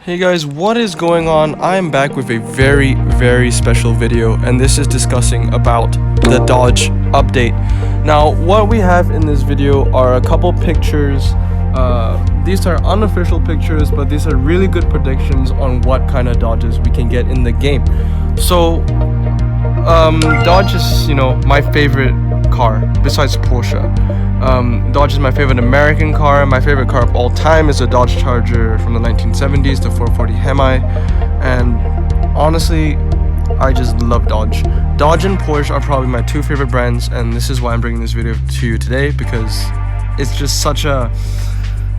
Hey guys, what is going on? I am back with a very special video, and this is discussing about the Dodge update. Now, what we have in this video are a couple pictures. These are unofficial pictures, but these are really good predictions on what kind of Dodges we can get in the game. So, Dodge is, my favorite car besides Porsche. Dodge is my favorite American car. My favorite car of all time is a Dodge Charger from the 1970s, the 440 Hemi, and honestly, I just love Dodge. Dodge and Porsche are probably my two favorite brands, and this is why I'm bringing this video to you today, because it's just such a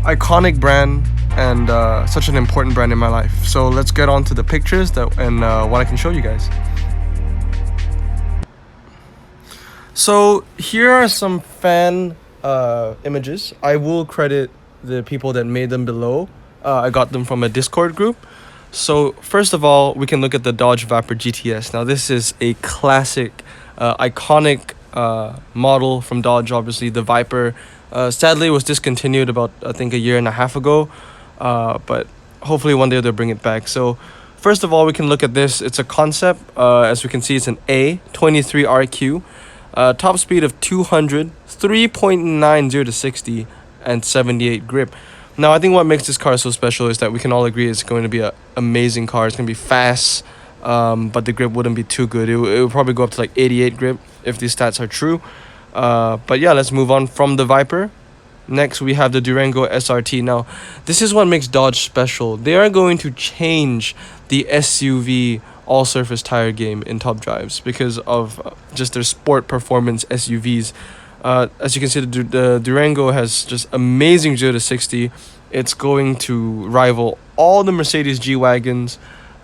iconic brand and such an important brand in my life. So let's get on to the pictures and what I can show you guys. So here are some fan images. I will credit the people that made them below. I got them from a Discord group. So first of all, we can look at the Dodge Viper GTS. Now this is a classic, iconic model from Dodge. Obviously the Viper sadly was discontinued about, I think, a year and a half ago, but hopefully one day they'll bring it back. So first of all, we can look at this. It's a concept. As we can see, it's an A23 RQ. Top speed of 200, 3.90 to 60, and 78 grip. Now, I think what makes this car so special is that we can all agree it's going to be an amazing car. It's going to be fast, but the grip wouldn't be too good. It would probably go up to like 88 grip if these stats are true. But yeah, let's move on from the Viper. Next, we have the Durango SRT. Now, this is what makes Dodge special. They are going to change the SUV all-surface tire game in top drives because of just their sport performance SUVs. As you can see, the Durango has just amazing 0 to 60. It's going to rival all the Mercedes G-Wagons,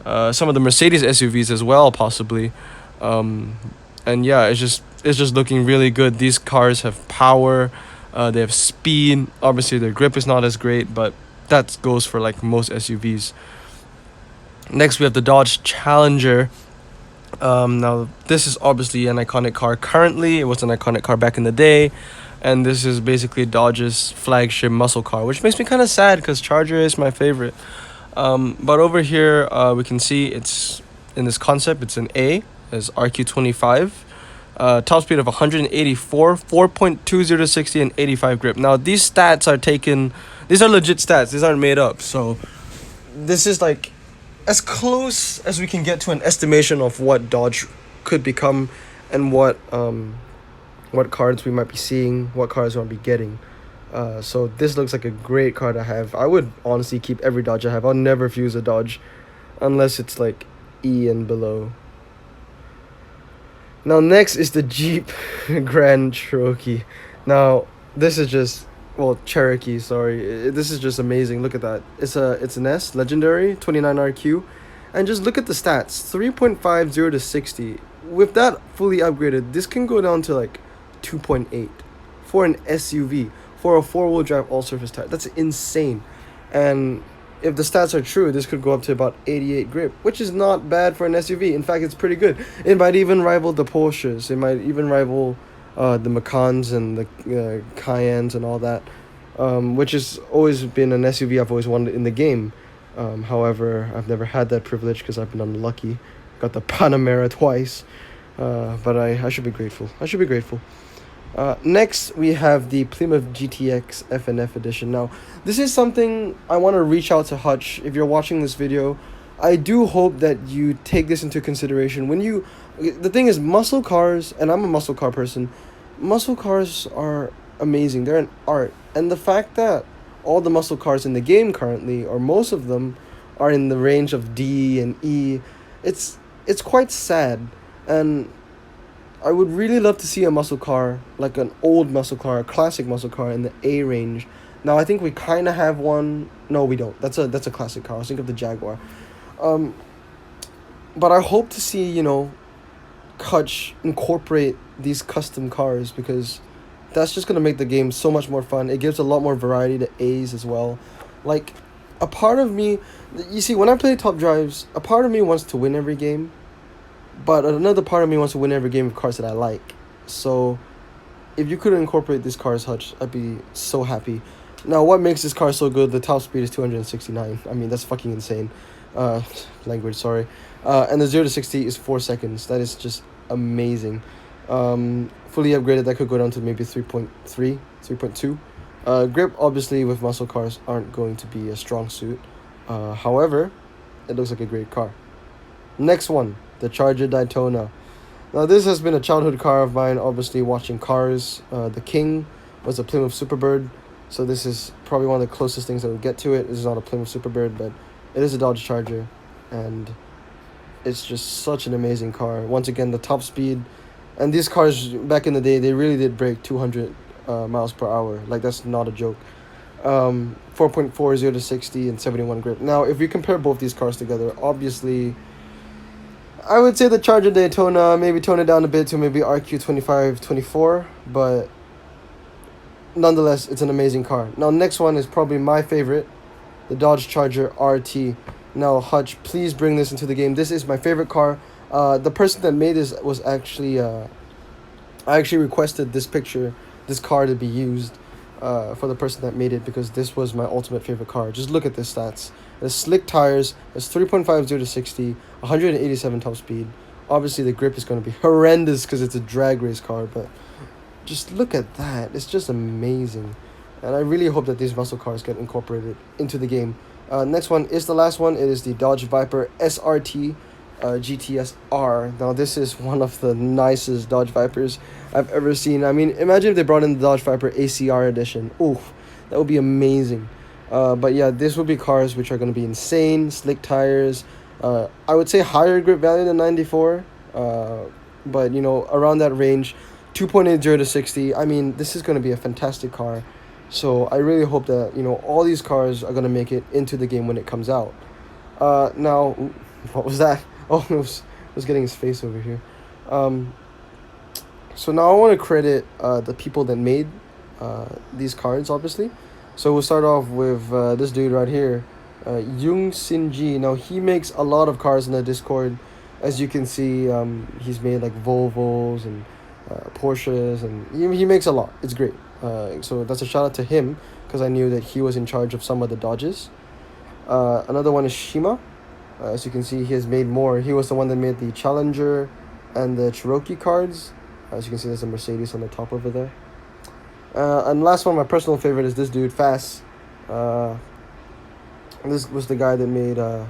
some of the Mercedes SUVs as well, possibly. And yeah, it's just looking really good. These cars have power, they have speed. Obviously, their grip is not as great, but that goes for like most SUVs. Next, we have the Dodge Challenger. Now, this is obviously an iconic car currently. It was an iconic car back in the day. And this is basically Dodge's flagship muscle car, which makes me kind of sad because Charger is my favorite. But over here, we can see it's in this concept. It's an A, as RQ25. Top speed of 184, 4.20 to 60, and 85 grip. Now, these stats are taken. These are legit stats. These aren't made up. So, this is like as close as we can get to an estimation of what Dodge could become and what cars we might be seeing, what cars we might be getting. So this looks like a great car to have. I would honestly keep every Dodge I have. I'll never fuse a Dodge unless it's like E and below. Now next is the Jeep Grand Cherokee. Now this is just, well, Cherokee, sorry. This is just amazing. Look at that. It's an S, legendary, 29 RQ. And just look at the stats. 3.50 to 60. With that fully upgraded, this can go down to like 2.8 for an SUV, for a four-wheel drive all-surface tire. That's insane. And if the stats are true, this could go up to about 88 grip, which is not bad for an SUV. In fact, it's pretty good. It might even rival the Porsches. It might even rival the Macans and the Cayennes and all that, which has always been an SUV I've always wanted in the game. However, I've never had that privilege because I've been unlucky. Got the Panamera twice, but I should be grateful. Next, we have the Plymouth GTX F&F edition. Now, this is something I want to reach out to Hutch. If you're watching this video, I do hope that you take this into consideration. The thing is, muscle cars, and I'm a muscle car person, muscle cars are amazing. They're an art. And the fact that all the muscle cars in the game currently, or most of them, are in the range of D and E, it's quite sad. And I would really love to see a muscle car, like an old muscle car, a classic muscle car in the A range. Now, I think we kind of have one. No, we don't. That's a classic car. I was thinking of the Jaguar. But I hope to see, Hutch incorporate these custom cars, because that's just going to make the game so much more fun. It gives a lot more variety to A's as well. Like, a part of me, you see, when I play top drives, a part of me wants to win every game, but another part of me wants to win every game with cars that I like. So if you could incorporate these cars, Hutch, I'd be so happy. Now, what makes this car so good? The top speed is 269. I mean, that's fucking insane. Uh, language, sorry. And the 0 to 60 is 4 seconds. That is just amazing. Fully upgraded, that could go down to maybe 3.3, 3.2. Grip, obviously, with muscle cars aren't going to be a strong suit. However, it looks like a great car. Next one, the Charger Daytona. Now, this has been a childhood car of mine, obviously, watching cars. The King was a Plymouth Superbird, so this is probably one of the closest things that would get to it. This is not a Plymouth Superbird, but it is a Dodge Charger, and it's just such an amazing car. Once again, the top speed, and these cars, back in the day, they really did break 200 miles per hour. Like, that's not a joke. 4.4, 0 to 60, and 71 grip. Now, if we compare both these cars together, obviously, I would say the Charger Daytona, maybe tone it down a bit to maybe RQ25, 24, but nonetheless, it's an amazing car. Now, next one is probably my favorite, the Dodge Charger RT. Now, Hutch, please bring this into the game. This is my favorite car. The person that made this was actually, I actually requested this car to be used for the person that made it, because this was my ultimate favorite car. Just look at the stats. It has slick tires, it's 3.5 0 to 60, 187 top speed. Obviously, the grip is going to be horrendous because it's a drag race car, but just look at that. It's just amazing. And I really hope that these muscle cars get incorporated into the game. Next one is the last one. It is the Dodge Viper SRT GTS-R. Now, this is one of the nicest Dodge Vipers I've ever seen. I mean, imagine if they brought in the Dodge Viper ACR edition. Oof, that would be amazing. But yeah, this would be cars which are going to be insane. Slick tires. I would say higher grip value than 94. But, you know, around that range. 2.8 0 to 60. I mean, this is going to be a fantastic car. So I really hope that, you know, all these cars are going to make it into the game when it comes out. Now, what was that? Oh, I was getting his face over here. So now I want to credit the people that made these cards, obviously. So we'll start off with this dude right here, Young Sin Ji. Now, he makes a lot of cars in the Discord. As you can see, he's made like Volvos and Porsches, and he makes a lot. It's great. So that's a shout out to him, because I knew that he was in charge of some of the Dodges. Another one is Shima. As you can see, he has made more. He was the one that made the Challenger and the Cherokee cards. As you can see, there's a Mercedes on the top over there. And last one, my personal favorite, is this dude, Fast. This was the guy that made the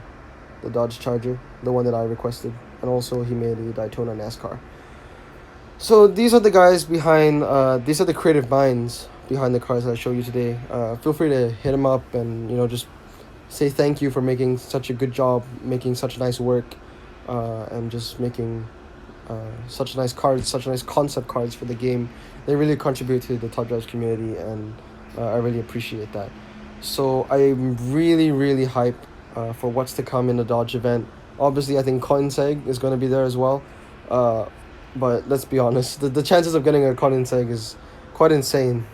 Dodge Charger, the one that I requested. And also, he made the Daytona NASCAR. So these are the guys behind, these are the creative minds behind the cars that I show you today. Feel free to hit them up and, you know, just say thank you for making such a good job, making such nice work, and just making such nice cards, such nice concept cards for the game. They really contribute to the Top Drives community, and I really appreciate that. So I'm really, really hyped for what's to come in the Dodge event. Obviously, I think Koenigsegg is going to be there as well. But let's be honest, the chances of getting a Koenigsegg is quite insane,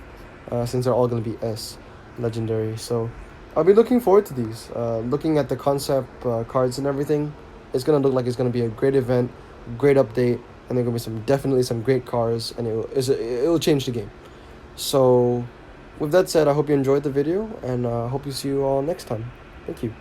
since they're all going to be S legendary. So I'll be looking forward to these. Looking at the concept cards and everything, it's going to look like it's going to be a great event, great update, and there are going to be definitely some great cars, and it'll change the game. So with that said, I hope you enjoyed the video, and I hope you see you all next time. Thank you.